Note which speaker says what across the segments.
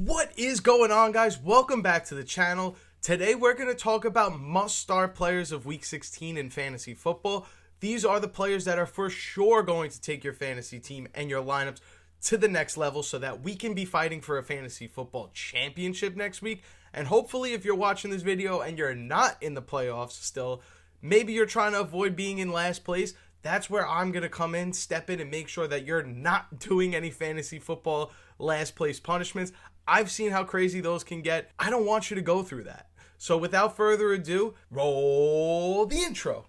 Speaker 1: What is going on, guys? Welcome back to the channel. Today we're going to talk about must-start players of Week 16 in fantasy football. These are the players that are for sure going to take your fantasy team and your lineups to the next level so that we can be fighting for a fantasy football championship next week. And hopefully, if you're watching this video and you're not in the playoffs still, maybe you're trying to avoid being in last place, that's where I'm going to come in, step in, and make sure that you're not doing any fantasy football last place punishments. I've seen how crazy those can get. I don't want you to go through that. So without further ado, roll the intro.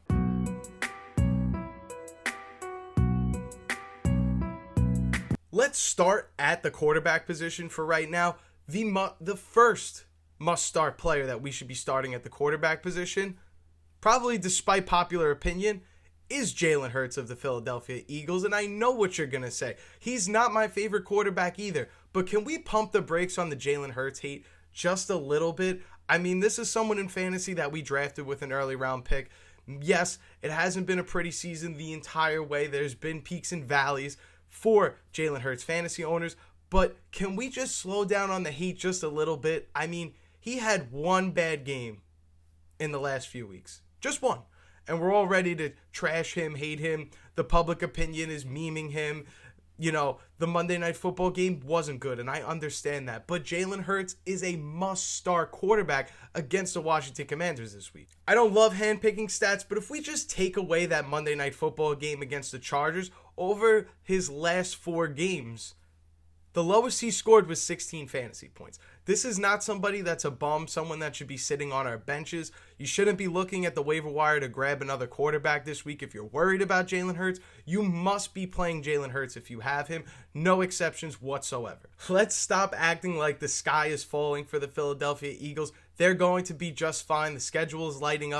Speaker 1: Let's start at the quarterback position for right now. The first must-start player that we should be starting at the quarterback position, probably despite popular opinion, is Jalen Hurts of the Philadelphia Eagles. And I know what you're going to say. He's not my favorite quarterback either. But can we pump the brakes on the Jalen Hurts hate just a little bit? I mean, this is someone in fantasy that we drafted with an early round pick. Yes, it hasn't been a pretty season the entire way. There's been peaks and valleys for Jalen Hurts fantasy owners. But can we just slow down on the hate just a little bit? I mean, he had one bad game in the last few weeks. Just one. And we're all ready to trash him, hate him. The public opinion is memeing him. You know, the Monday Night Football game wasn't good, and I understand that. But Jalen Hurts is a must-start quarterback against the Washington Commanders this week. I don't love handpicking stats, but if we just take away that Monday Night Football game against the Chargers, over his last 4 games, the lowest he scored was 16 fantasy points. This is not somebody that's a bum, someone that should be sitting on our benches. You shouldn't be looking at the waiver wire to grab another quarterback this week if you're worried about Jalen Hurts. You must be playing Jalen Hurts if you have him. No exceptions whatsoever. Let's stop acting like the sky is falling for the Philadelphia Eagles. They're going to be just fine. The schedule is lightening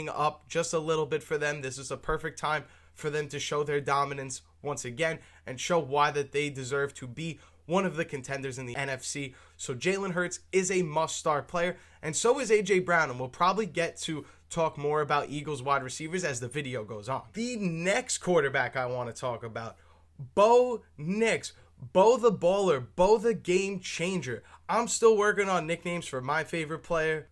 Speaker 1: up just a little bit for them. This is a perfect time for them to show their dominance once again and show why that they deserve to be one of the contenders in the NFC. So Jalen Hurts is a must-start player, and so is A.J. Brown, and we'll probably get to talk more about Eagles wide receivers as the video goes on. The next quarterback I want to talk about, Bo Nix. Bo the baller, Bo the game changer. I'm still working on nicknames for my favorite player.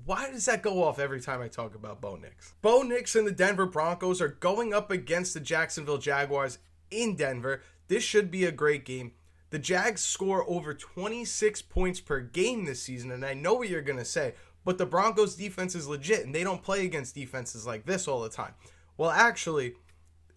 Speaker 1: Why does that go off every time I talk about Bo Nix? Bo Nix and the Denver Broncos are going up against the Jacksonville Jaguars in Denver. This should be a great game. The Jags score over 26 points per game this season, and I know what you're going to say, but the Broncos defense is legit, and they don't play against defenses like this all the time. Well, actually,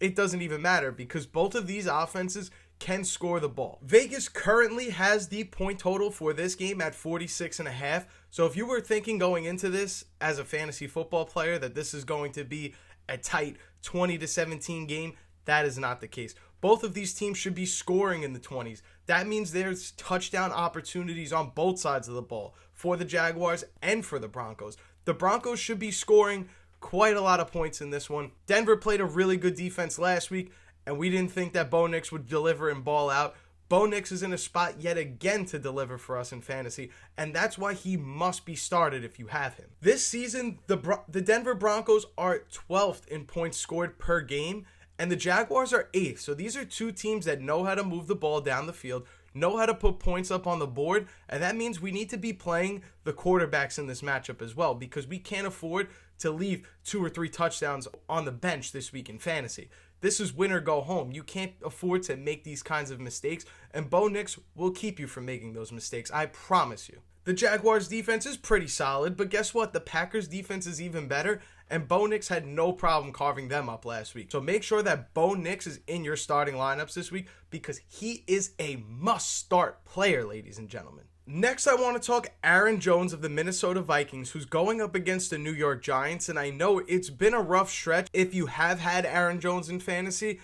Speaker 1: it doesn't even matter because both of these offenses can score the ball. Vegas currently has the point total for this game at 46.5. So if you were thinking going into this as a fantasy football player that this is going to be a tight 20-17 game, that is not the case. Both of these teams should be scoring in the 20s. That means there's touchdown opportunities on both sides of the ball for the Jaguars and for the Broncos. The Broncos should be scoring quite a lot of points in this one. Denver played a really good defense last week, and we didn't think that Bo Nix would deliver and ball out. Bo Nix is in a spot yet again to deliver for us in fantasy, and that's why he must be started if you have him. This season, the Denver Broncos are 12th in points scored per game, and the Jaguars are 8th. So these are two teams that know how to move the ball down the field, know how to put points up on the board, and that means we need to be playing the quarterbacks in this matchup as well because we can't afford to leave 2 or 3 touchdowns on the bench this week in fantasy. This is win or go home. You can't afford to make these kinds of mistakes, and Bo Nix will keep you from making those mistakes. I promise you. The Jaguars' defense is pretty solid, but guess what? The Packers' defense is even better, and Bo Nix had no problem carving them up last week. So make sure that Bo Nix is in your starting lineups this week because he is a must-start player, ladies and gentlemen. Next, I want to talk Aaron Jones of the Minnesota Vikings, who's going up against the New York Giants, and I know it's been a rough stretch if you have had Aaron Jones in fantasy,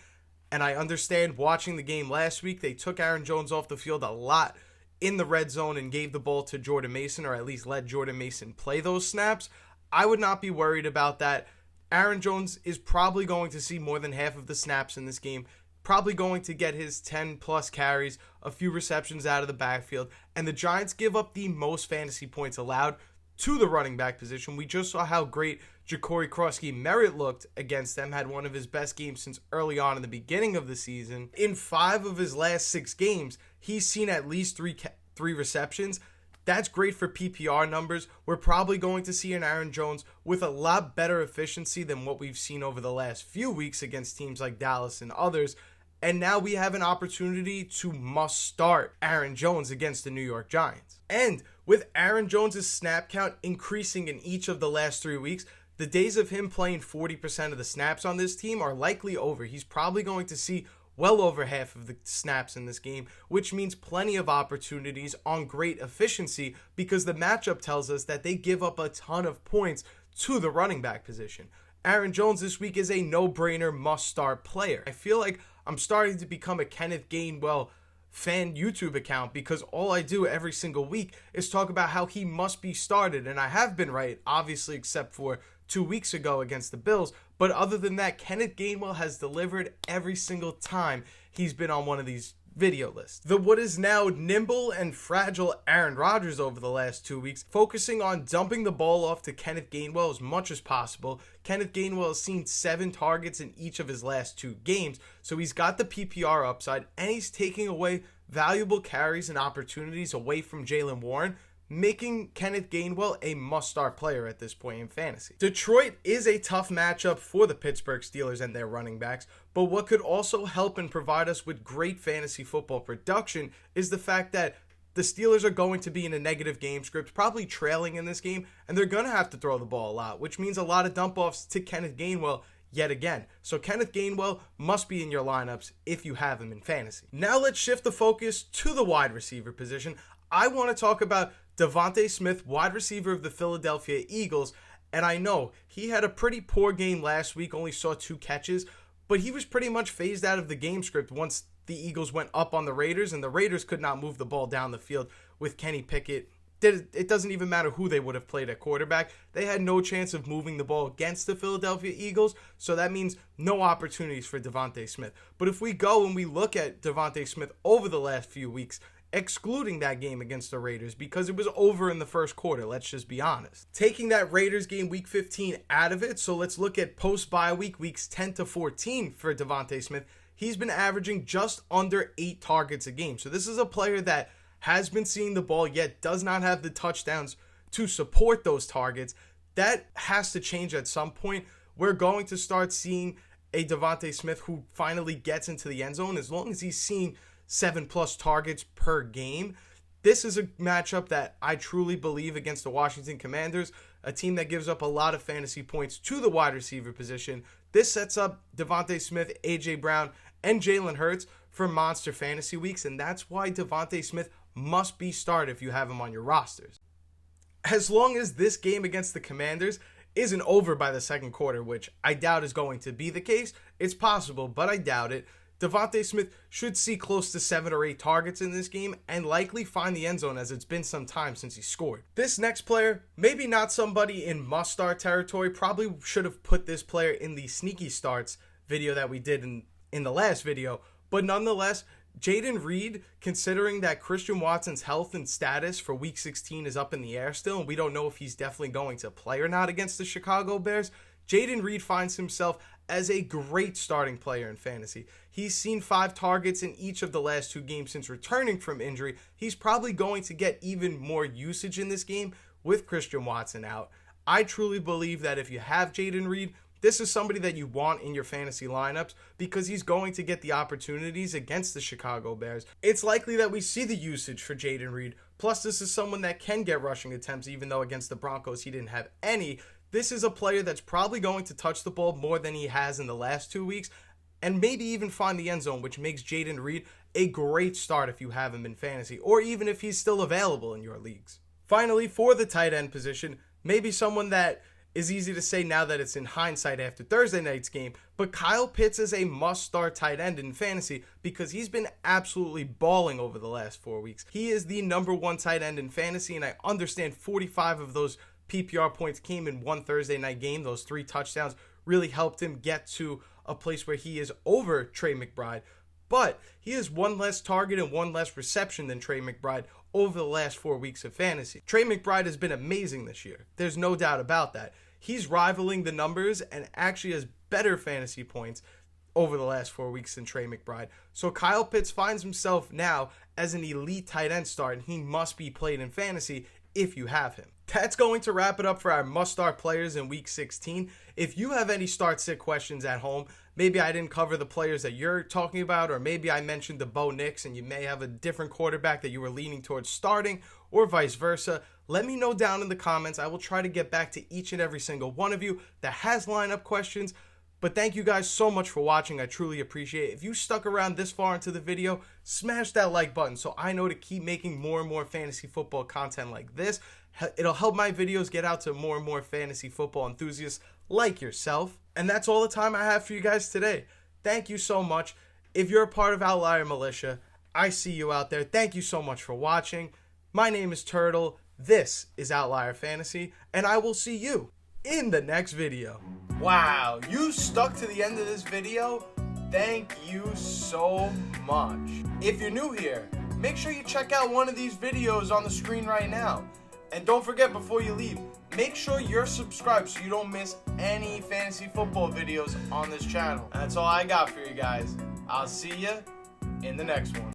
Speaker 1: and I understand watching the game last week, they took Aaron Jones off the field a lot in the red zone and gave the ball to Jordan Mason, or at least let Jordan Mason play those snaps. I would not be worried about that. Aaron Jones is probably going to see more than half of the snaps in this game, probably going to get his 10-plus carries, a few receptions out of the backfield, and the Giants give up the most fantasy points allowed to the running back position. We just saw how great Ja'Cory Krosky-Merritt looked against them, had one of his best games since early on in the beginning of the season. In 5 of his last 6 games, he's seen at least three receptions. That's great for PPR numbers. We're probably going to see an Aaron Jones with a lot better efficiency than what we've seen over the last few weeks against teams like Dallas and others. And now we have an opportunity to must-start Aaron Jones against the New York Giants. And with Aaron Jones' snap count increasing in each of the last 3 weeks, the days of him playing 40% of the snaps on this team are likely over. He's probably going to see well over half of the snaps in this game, which means plenty of opportunities on great efficiency because the matchup tells us that they give up a ton of points to the running back position. Aaron Jones this week is a no-brainer must-start player. I feel like I'm starting to become a Kenneth Gainwell fan YouTube account because all I do every single week is talk about how he must be started, and I have been right, obviously, except for 2 weeks ago against the Bills. But other than that, Kenneth Gainwell has delivered every single time he's been on one of these video lists. The what is now nimble and fragile Aaron Rodgers over the last 2 weeks, focusing on dumping the ball off to Kenneth Gainwell as much as possible. Kenneth Gainwell has seen 7 targets in each of his last 2 games, so he's got the PPR upside, and he's taking away valuable carries and opportunities away from Jaylen Warren, making Kenneth Gainwell a must-start player at this point in fantasy. Detroit is a tough matchup for the Pittsburgh Steelers and their running backs, but what could also help and provide us with great fantasy football production is the fact that the Steelers are going to be in a negative game script, probably trailing in this game, and they're going to have to throw the ball a lot, which means a lot of dump-offs to Kenneth Gainwell yet again. So Kenneth Gainwell must be in your lineups if you have him in fantasy. Now let's shift the focus to the wide receiver position. I want to talk about Devonta Smith, wide receiver of the Philadelphia Eagles, and I know he had a pretty poor game last week, only saw 2 catches, but he was pretty much phased out of the game script once the Eagles went up on the Raiders, and the Raiders could not move the ball down the field with Kenny Pickett. It doesn't even matter who they would have played at quarterback. They had no chance of moving the ball against the Philadelphia Eagles, so that means no opportunities for Devonta Smith. But if we go and we look at Devonta Smith over the last few weeks, excluding that game against the Raiders because it was over in the first quarter, let's just be honest. Taking that Raiders game week 15 out of it, so let's look at post-bye week, weeks 10 to 14 for Devonta Smith. He's been averaging just under 8 targets a game. So this is a player that has been seeing the ball yet does not have the touchdowns to support those targets. That has to change at some point. We're going to start seeing a Devonta Smith who finally gets into the end zone as long as he's seeing 7+ targets per game. This is a matchup that I truly believe against the Washington Commanders, a team that gives up a lot of fantasy points to the wide receiver position. This sets up Devonta Smith, A.J. Brown, and Jalen Hurts for monster fantasy weeks, and that's why Devonta Smith must be started if you have him on your rosters. As long as this game against the Commanders isn't over by the second quarter, which I doubt is going to be the case, it's possible, but I doubt it, Devonta Smith should see close to 7 or 8 targets in this game and likely find the end zone as it's been some time since he scored. This next player, maybe not somebody in must-start territory, probably should have put this player in the sneaky starts video that we did in the last video, but nonetheless, Jayden Reed, considering that Christian Watson's health and status for week 16 is up in the air still, and we don't know if he's definitely going to play or not against the Chicago Bears, Jayden Reed finds himself as a great starting player in fantasy. He's seen 5 targets in each of the last 2 games since returning from injury. He's probably going to get even more usage in this game with Christian Watson out. I truly believe that if you have Jayden Reed, this is somebody that you want in your fantasy lineups because he's going to get the opportunities against the Chicago Bears. It's likely that we see the usage for Jayden Reed. Plus, this is someone that can get rushing attempts, even though against the Broncos he didn't have any. This is a player that's probably going to touch the ball more than he has in the last 2 weeks and maybe even find the end zone, which makes Jayden Reed a great start if you have him in fantasy or even if he's still available in your leagues. Finally, for the tight end position, maybe someone that is easy to say now that it's in hindsight after Thursday night's game, but Kyle Pitts is a must-start tight end in fantasy because he's been absolutely balling over the last 4 weeks. He is the number 1 tight end in fantasy, and I understand 45 of those PPR points came in one Thursday night game. Those 3 touchdowns really helped him get to a place where he is over Trey McBride, but he has 1 less target and 1 less reception than Trey McBride over the last 4 weeks of fantasy. Trey McBride has been amazing this year. There's no doubt about that. he's rivaling the numbers and actually has better fantasy points over the last 4 weeks than Trey McBride. So Kyle Pitts finds himself now as an elite tight end start, and he must be played in fantasy if you have him. That's going to wrap it up for our must-start players in Week 16. If you have any start-sit questions at home, maybe I didn't cover the players that you're talking about, or maybe I mentioned the Bo Nix and you may have a different quarterback that you were leaning towards starting, or vice versa, let me know down in the comments. I will try to get back to each and every single one of you that has lineup questions. But thank you guys so much for watching. I truly appreciate it. If you stuck around this far into the video, smash that like button so I know to keep making more and more fantasy football content like this. It'll help my videos get out to more and more fantasy football enthusiasts like yourself. And that's all the time I have for you guys today. Thank you so much. If you're a part of Outlier Militia, I see you out there. Thank you so much for watching. My name is Turtle. This is Outlier Fantasy, and I will see you in the next video. Wow, you stuck to the end of this video? Thank you so much. If you're new here, make sure you check out one of these videos on the screen right now. And don't forget, before you leave, make sure you're subscribed so you don't miss any fantasy football videos on this channel. That's all I got for you guys. I'll see you in the next one.